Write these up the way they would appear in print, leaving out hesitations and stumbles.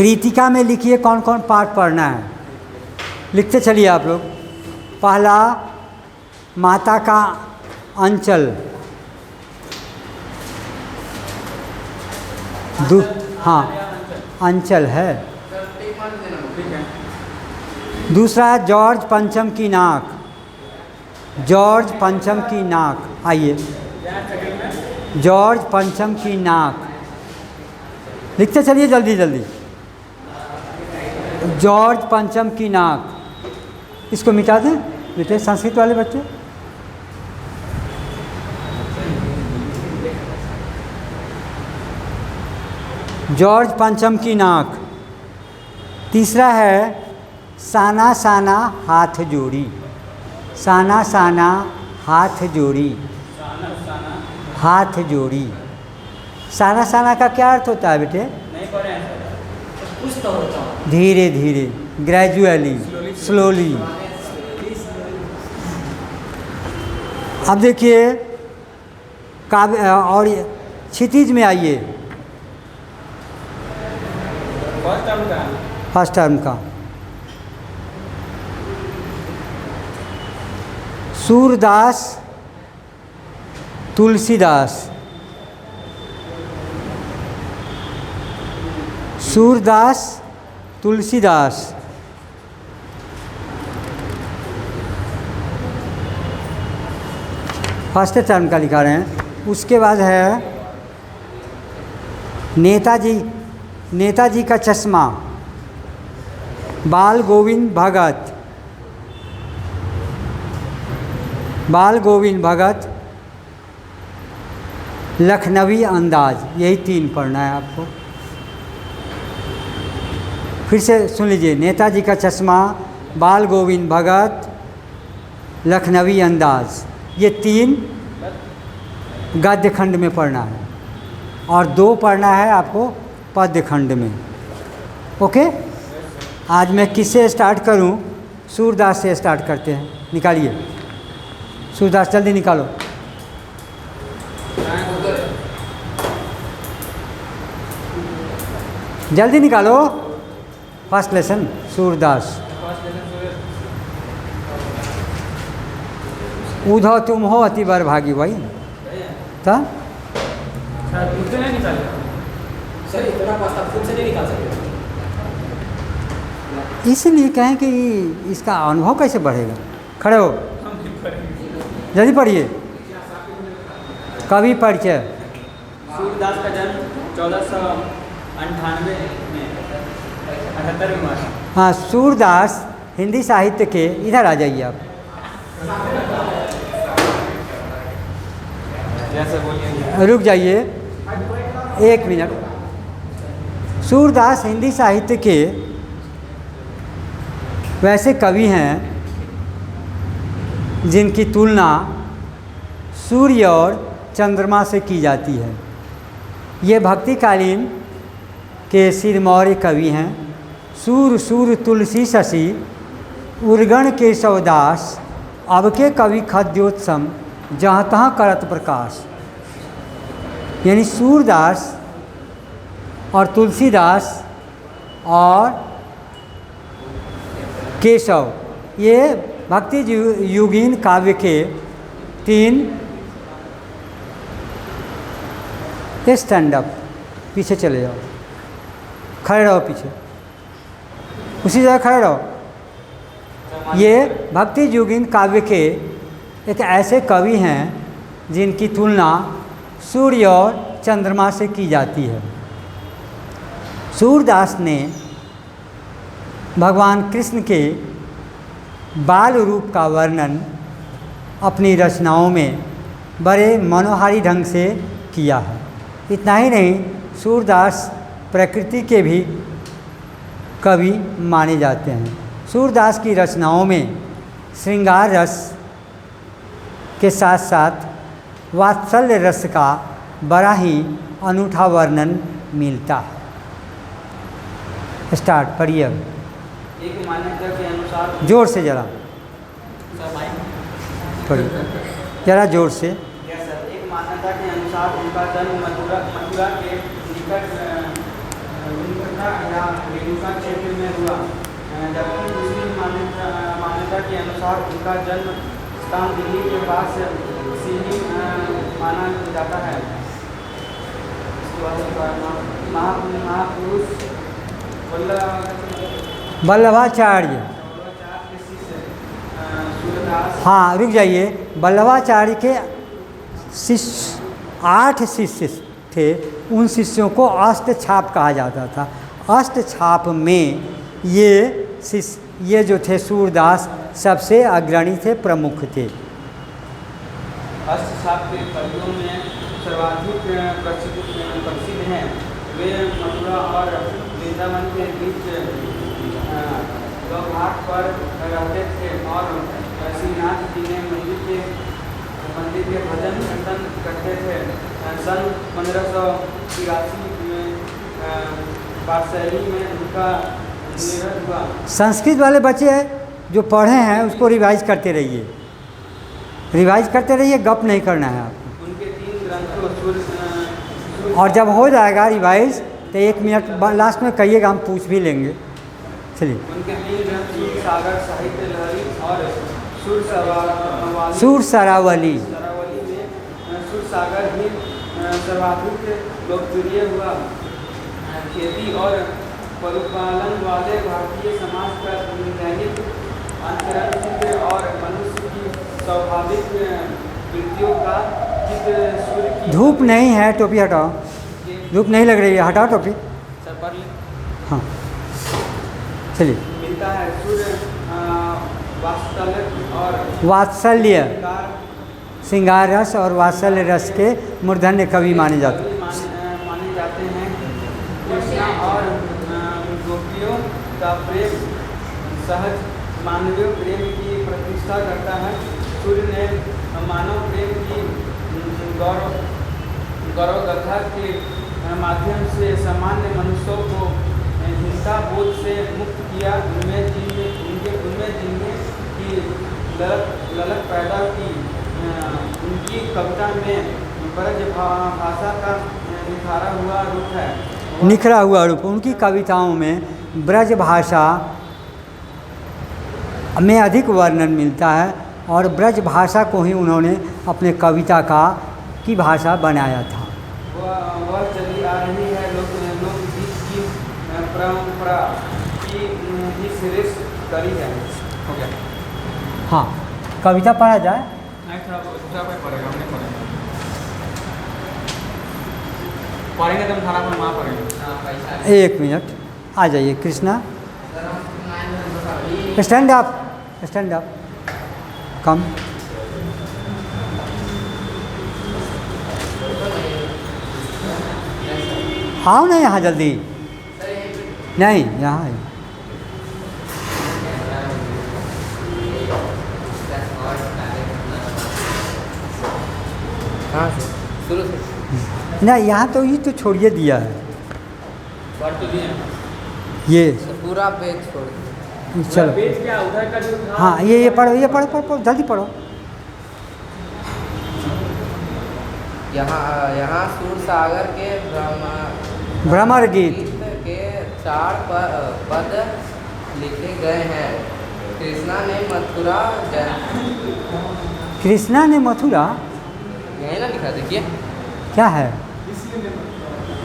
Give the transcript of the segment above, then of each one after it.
कृतिका में लिखिए कौन कौन पाठ पढ़ना है, लिखते चलिए आप लोग। पहला माता का अंचल, हाँ अंचल है। दूसरा जॉर्ज पंचम की नाक, जॉर्ज पंचम की नाक, आइए जॉर्ज पंचम की नाक, लिखते चलिए जल्दी जल्दी। जॉर्ज पंचम की नाक, इसको मिटा दें बेटे संस्कृत वाले बच्चे। जॉर्ज पंचम की नाक। तीसरा है साना साना हाथ जोड़ी, साना साना हाथ जोड़ी, हाथ जोड़ी। साना साना का क्या अर्थ होता है बेटे? धीरे धीरे, ग्रेजुअली, स्लोली। अब देखिए काव्य और क्षितिज में आइए, फर्स्ट टर्म का सूरदास तुलसीदास, सूरदास तुलसीदास। फर्स्ट टर्म का लिखा रहे हैं। उसके बाद है नेताजी, नेताजी का चश्मा, बाल गोविंद भगत, बाल गोविंद भगत, लखनवी अंदाज। यही तीन पढ़ना है आपको। फिर से सुन लीजिए, नेताजी का चश्मा, बाल गोविंद भगत, लखनवी अंदाज, ये तीन गद्य खंड में पढ़ना है और दो पढ़ना है आपको पद्य खंड में। ओके, आज मैं किससे स्टार्ट करूं? सूरदास से स्टार्ट करते हैं। निकालिए सूरदास, जल्दी निकालो। जल्दी निकालो। First lesson Surdas. उधो तुम हो अति बर भागी भाई था। इसलिए कहें कि इसका अनुभव कैसे बढ़ेगा। खड़े हो, जल्दी पढ़िए। कवि परिचय। सूरदास का जन्म 1498 में 78 में हुआ। हाँ, सूरदास हिंदी साहित्य के, इधर आ जाइए आप। रुक जाइए एक मिनट। सूरदास हिंदी साहित्य के वैसे कवि हैं जिनकी तुलना सूर्य और चंद्रमा से की जाती है। ये भक्तिकालीन के सिरमौर्य कवि हैं। सूर सूर तुलसी शशि उर्गण केशवदास, अब के कवि खद्योत्सम जहाँ तहाँ करत प्रकाश। यानी सूरदास और तुलसीदास और केशव, ये भक्ति युगीन काव्य के तीन स्टैंड अप। पीछे चले जाओ, खड़े रहो पीछे, उसी जगह खड़े रहो। ये भक्ति युगीन काव्य के एक ऐसे कवि हैं जिनकी तुलना सूर्य और चंद्रमा से की जाती है। सूरदास ने भगवान कृष्ण के बाल रूप का वर्णन अपनी रचनाओं में बड़े मनोहारी ढंग से किया है। इतना ही नहीं, सूरदास प्रकृति के भी कवि माने जाते हैं। सूरदास की रचनाओं में श्रृंगार रस के साथ साथ वात्सल्य रस का बड़ा ही अनूठा वर्णन मिलता है। स्टार्ट पढ़िए। एक मान्यता के अनुसार, जोर से जरा पढ़िए, जरा जोर से। एक मान्यता के अनुसार उनका जन्म मथुरा के निकट मथुरा या रेणुका क्षेत्र में हुआ, जबकि दूसरी मान्यता के अनुसार उनका जन्म स्थान दिल्ली के पास सिली माना जाता है। इसके बाद महापुरुष वल्लभाचार्य। के शिष्य सूरदास। हाँ रुक जाइए, वल्लभाचार्य के शिष्य 8 शिष्य थे। उन शिष्यों को अष्टछाप कहा जाता था। अष्टछाप में ये जो थे सूरदास सबसे अग्रणी थे, प्रमुख थे। अष्टछाप के कवियों में सर्वाधिक प्रसिद्ध हैं। वे मथुरा और वृंदावन के बीच घाट पर रहते थे और श्रीनाथ जी ने मंदिर के भजन कीर्तन करते थे। सन 1583 में पाठशाली में उनका निधन हुआ। संस्कृत वाले बच्चे हैं जो पढ़े हैं उसको रिवाइज करते रहिए, गप नहीं करना है आपको। उनके 3 ग्रंथों और जब हो जाएगा रिवाइज तो 1 मिनट लास्ट में कहिएगा, हम पूछ भी लेंगे। चलिए। उनके 3 ग्रंथ सागर साहित्य लहरी और सूर सरावली में सुरसागर ही सर्वाधिक लोकप्रिय हुआ। खेती और पशुपालन वाले भारतीय समाज का दैनिक अंतरंग और मनुष्य की स्वाभाविक वृत्तियों का चित्र सूर्य की। धूप नहीं है, टोपी हटाओ, धूप नहीं लग रही है, हटाओ टोपी। सर पढ़ लें। हाँ चलिए। मिलता है सूर्य वात्सल्य, श्रृंगार रस और वात्सल्य रस के मूर्धन्य कवि माने जाते हैं। कृष्णा और गोपियों का प्रेम सहज मानवीय प्रेम की प्रतिष्ठा करता है। सूर्य ने मानव प्रेम की गौरव गाथा के माध्यम से सामान्य मनुष्यों को हिंसा बोध से मुक्त किया। उनमें जीने की ललक पैदा की। उनकी कविता में ब्रज भाषा का निखरा हुआ रूप उनकी कविताओं में ब्रज भाषा में अधिक वर्णन मिलता है और ब्रज भाषा को ही उन्होंने अपने कविता की भाषा बनाया था। वह चली आ रही है लोकगीत की परंपरा की ही श्रेष्ठ करी है। हो गया। हाँ कविता पढ़ा जाए। पढ़ेंगे तो धारा पर वहाँ पढ़ेंगे। 1 मिनट आ जाइए कृष्णा, स्टैंड अप कम। आओ ना यहाँ जल्दी। नहीं यहाँ है। शुरू से ना यहाँ तो ये तो छोड़िए दिया है पढ़ तो दिए ये पूरा पेज छोड़ दिया। चलो पेज क्या उधर का जो था। हाँ ये पढ़ो जल्दी पढ़ो। यहाँ सूरसागर के भ्रमर गीत के 4 पद लिखे गए हैं। कृष्णा ने मथुरा यही ना लिखा, देखिए क्या है।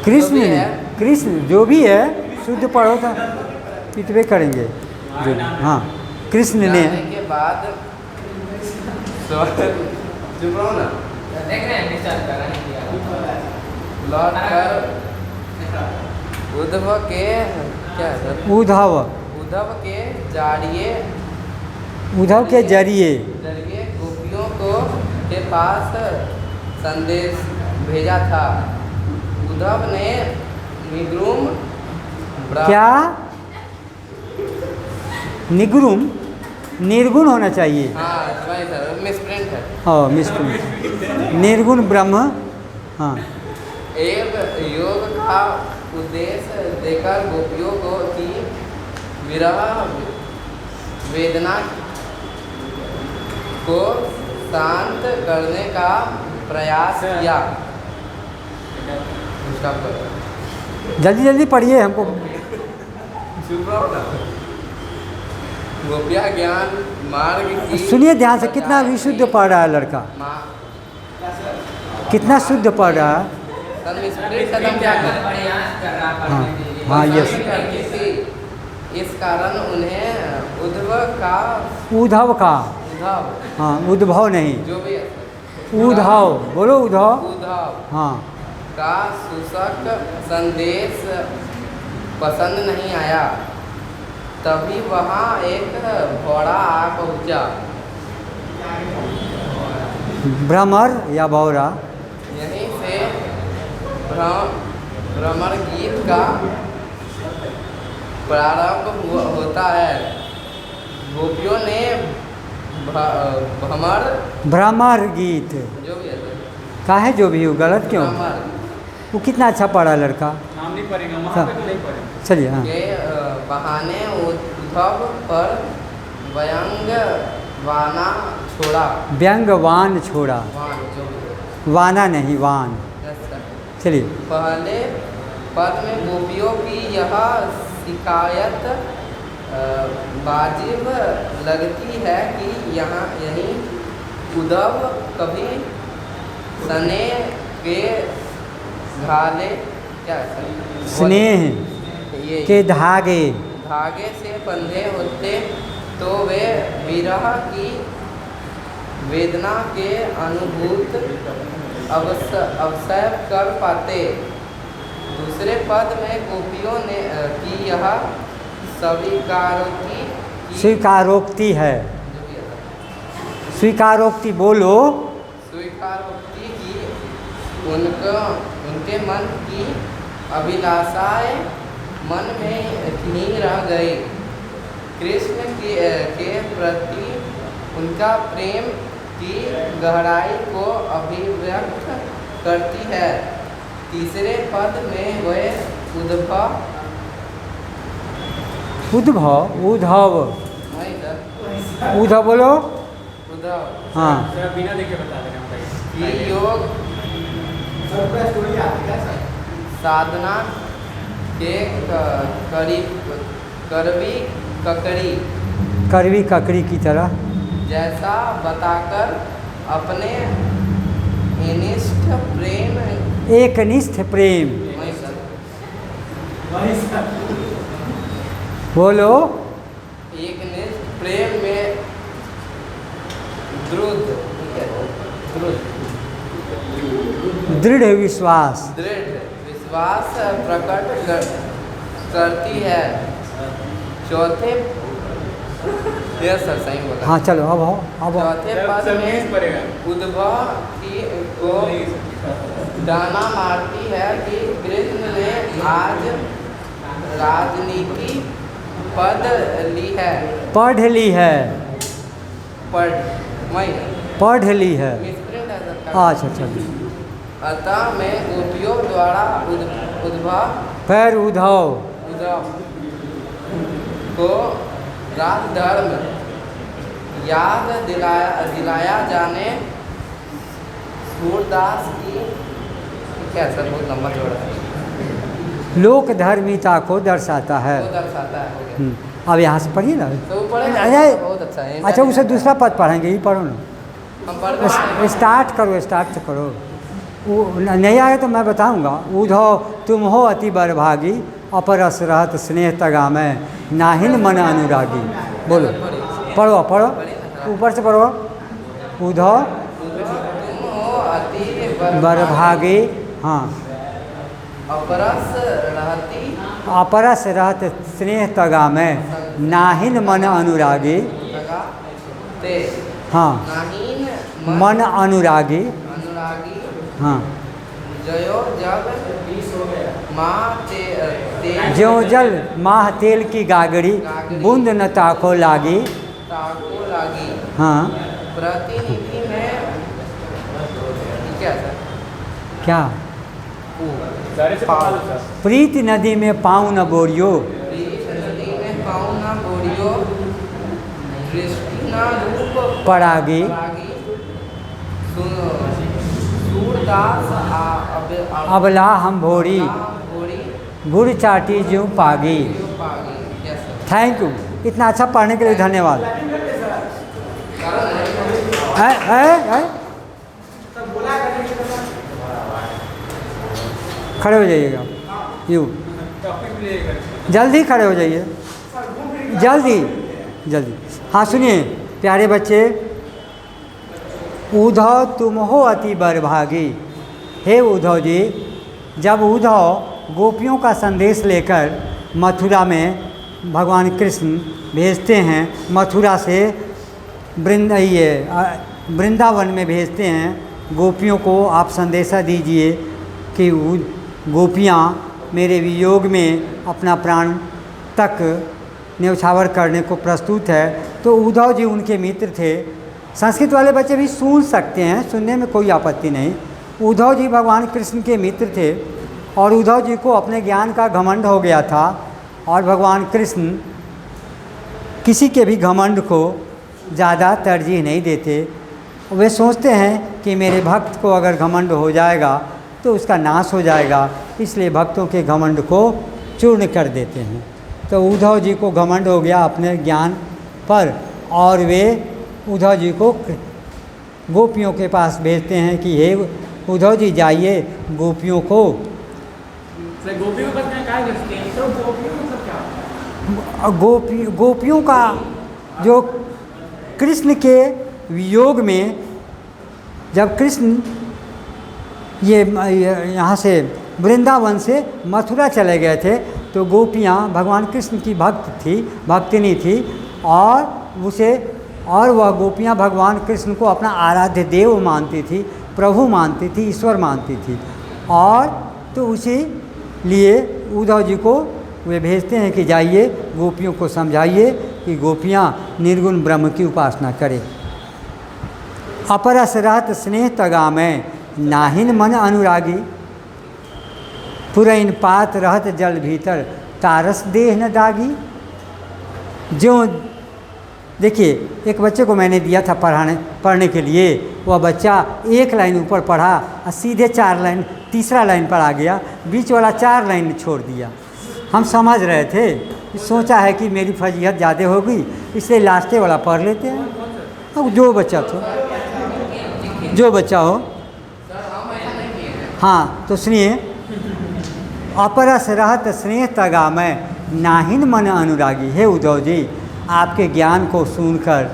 कृष्ण जो भी है शुद्ध पढ़ो तो पिटवे करेंगे जो। हाँ कृष्ण ने के बाद चुप रहो ना, देख रहे हैं लौट कर उद्धव के क्या है सर? उद्धव के जरिए गोपियों के पास संदेश भेजा था। उद्धव ने निर्गुण होना चाहिए। हाँ वही सर, मिसप्रिंट है। हाँ मिसप्रिंट, निर्गुण ब्रह्म। हाँ एक योग का उद्देश्य देकर गोपियों को की विरह वेदना को शांत करने का प्रयास किया। जल्दी पढ़िए, हमको चुप रहो ना। गोपिया ज्ञान मार्ग की सुनिए ध्यान से, कितना विशुद्ध पढ़ रहा है लड़का, कितना शुद्ध पढ़ रहा है। खत्म क्या कर हाँ हाँ यस। इस कारण उन्हें उद्धव का उद्धव का, उद्धव हाँ उद्भव नहीं, जो भी उद्धव बोलो, उद्धव उद्धव हाँ का सूचक संदेश पसंद नहीं आया। तभी वहाँ एक घोड़ा आ पहुँचा। भ्रमर या भौरा, यहीं से भ्रमर गीत का प्रारंभ होता है। गोपियों ने भ्रमर गीत जो भी है काहे जो भी हो, गलत क्यों? भ्रमर वो कितना अच्छा पढ़ा लड़का। नाम नहीं पढ़ेगा वहाँ पे, नहीं पढ़ेगा। चलिए हाँ। के बहाने उद्धव पर व्यंग्यवाना छोड़ा। व्यंग्यवान छोड़ा, वान जो भी है। वाना नहीं वान। चलिए पहले पद में गोपियों की यह शिकायत वाजिब लगती है कि यहीं उद्धव कभी स्नेह के घाले क्या स्नेह ये के धागे धागे से बंधे होते तो वे विरह की वेदना के अनुभूत अवसर कर पाते। दूसरे पद में गोपियों ने की यह स्वीकारोक्ति है, स्वीकारोक्ति बोलो। स्वीकारोक्ति की उनके मन की अभिलाषाएं मन में ही रह गई। कृष्ण के प्रति उनका प्रेम की गहराई को अभिव्यक्त करती है। तीसरे पद में वे उद्धव उद्धव बोलो। उद्धव हाँ बिना देखे बता देना की योग साधना के करवी ककड़ी की तरह जैसा बताकर अपने एकनिष्ठ प्रेम बोलो। एकनिष्ठ प्रेम में दृढ़ विश्वास प्रकट करती है। चौथे सही बोला। हाँ चलो अब चौथे पद में उद्धव को डाना मारती है कि कृष्ण ने आज राजनीति पढ़ ली है। अच्छा चलिए। अतः मैं गोपियों द्वारा उद्धव को राजधर्म याद दिलाया जाने सूरदास की क्या सर बहुत लंबा जोड़ा है। लोक धर्मिता को दर्शाता है। वो दर्शाता है। हो गया। अब यहाँ से पढ़िए ना। तो वो पढ़े ना, अरे बहुत अच्छा है। अच्छा उसे दूसरा पद पढ़ेंगे, ये पढ़ो ना। हम पढ़ स्टार्ट तो करो। वो नहीं आए तो मैं बताऊंगा। उद्धव तुम हो अति बरभागी, अपरस रहत स्नेह तगा में नाहिन मन अनुरागी। बोलो, पढ़ो ऊपर से पढ़ो। उद्धव तुम हो अति बरभागी, हाँ अपरस रहत स्नेह तगा में नाहिन मन अनुरागी। हाँ मन अनुरागी। हाँ ज्यों जल माह तेल की गागरी, बूंद न ताको लागी। हाँ प्रतिनिधि में क्या प्रीति नदी में पाँव न बोरियो। परागी अबला हम भोरी, गुड़ चाटी ज्यों पागी। थैंक यू, इतना अच्छा पढ़ने के लिए धन्यवाद। खड़े हो जाइएगा, यूँ जल्दी खड़े हो जाइए, जल्दी जल्दी। हाँ सुनिए प्यारे बच्चे, उद्धव तुम हो अति बरभागी। हे उद्धव जी, जब उद्धव गोपियों का संदेश लेकर मथुरा में भगवान कृष्ण भेजते हैं, मथुरा से वृंदावन में भेजते हैं गोपियों को, आप संदेशा दीजिए कि गोपियाँ मेरे वियोग में अपना प्राण तक न्यौछावर करने को प्रस्तुत है। तो उद्धव जी उनके मित्र थे। संस्कृत वाले बच्चे भी सुन सकते हैं, सुनने में कोई आपत्ति नहीं। उद्धव जी भगवान कृष्ण के मित्र थे और उद्धव जी को अपने ज्ञान का घमंड हो गया था और भगवान कृष्ण किसी के भी घमंड को ज़्यादा तरजीह नहीं देते। वे सोचते हैं कि मेरे भक्त को अगर घमंड हो जाएगा तो उसका नाश हो जाएगा, इसलिए भक्तों के घमंड को चूर्ण कर देते हैं। तो उद्धव जी को घमंड हो गया अपने ज्ञान पर और वे उद्धव जी को गोपियों के पास भेजते हैं कि हे उद्धव जी जाइए गोपियों को। गोपियों का क्या भेजते हैं? तो गोपियों मतलब क्या? गोपियों का जो कृष्ण के वियोग में, जब कृष्ण ये यहाँ से वृंदावन से मथुरा चले गए थे तो गोपियाँ भगवान कृष्ण की भक्तिनी थी और वह गोपियाँ भगवान कृष्ण को अपना आराध्य देव मानती थी, प्रभु मानती थी, ईश्वर मानती थी। और तो उसी लिए उद्धव जी को वे भेजते हैं कि जाइए गोपियों को समझाइए कि गोपियाँ निर्गुण ब्रह्म की उपासना करें। अपरस रहत स्नेह तगामय नाहिन मन अनुरागी, पुरैन पात रहत जल भीतर तारस देह न दागी। जो देखिए, एक बच्चे को मैंने दिया था पढ़ने के लिए, वह बच्चा एक लाइन ऊपर पढ़ा और सीधे 4 लाइन तीसरा लाइन पर आ गया, बीच वाला 4 लाइन छोड़ दिया। हम समझ रहे थे, सोचा है कि मेरी फजीहत ज़्यादा होगी इसलिए लास्टे वाला पढ़ लेते हैं। अब जो बच्चा हो हाँ तो सुनिए, अपरस रहत स्नेह तगामय नाहिन मन अनुरागी। हे उद्धव जी, आपके ज्ञान को सुनकर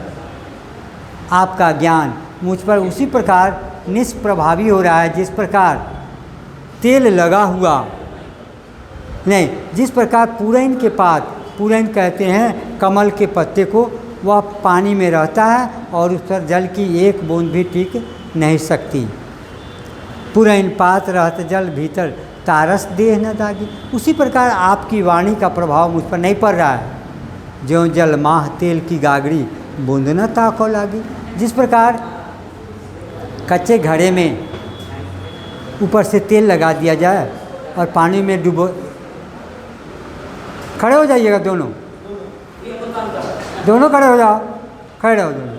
आपका ज्ञान मुझ पर उसी प्रकार निष्प्रभावी हो रहा है जिस प्रकार तेल लगा हुआ नहीं, जिस प्रकार पुरैन के पात, पुरैन कहते हैं कमल के पत्ते को, वह पानी में रहता है और उस पर जल की एक बूंद भी टिक नहीं सकती। पुरैन पात रहत जल भीतर तारस देह न दागी। उसी प्रकार आपकी वाणी का प्रभाव मुझ पर नहीं पड़ रहा है। ज्यों जल माह तेल की गागरी बूंद न ताको लागी। जिस प्रकार कच्चे घड़े में ऊपर से तेल लगा दिया जाए और पानी में डुबो, खड़े हो जाइएगा दोनों खड़े हो जाओ, खड़े हो दोनों।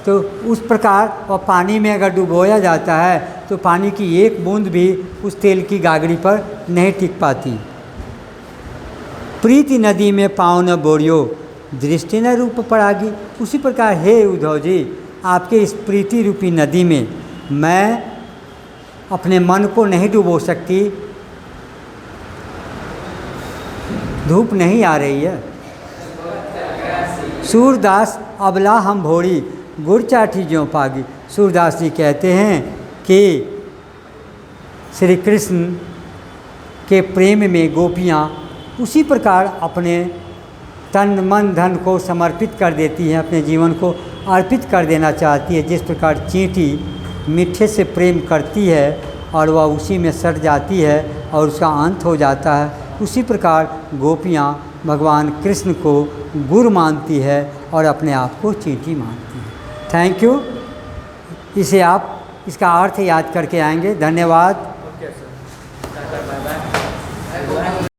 तो उस प्रकार वह पानी में अगर डुबोया जाता है तो पानी की एक बूंद भी उस तेल की गागरी पर नहीं टिक पाती। प्रीति नदी में पाँव न बोरियो दृष्टि न रूप पड़ागी। उसी प्रकार हे उद्धव जी, आपके इस प्रीति रूपी नदी में मैं अपने मन को नहीं डुबो सकती, धूप नहीं आ रही है। सूरदास अबला हम भोरी गुड़ चाठी ज्यों पागी। सूरदास जी कहते हैं कि श्री कृष्ण के प्रेम में गोपियाँ उसी प्रकार अपने तन मन धन को समर्पित कर देती हैं, अपने जीवन को अर्पित कर देना चाहती है। जिस प्रकार चींटी मीठे से प्रेम करती है और वह उसी में सट जाती है और उसका अंत हो जाता है, उसी प्रकार गोपियाँ भगवान कृष्ण को गुरु मानती है और अपने आप को चींटी मानती है। Thank you. इसे आप इसका अर्थ याद करके आएंगे। धन्यवाद।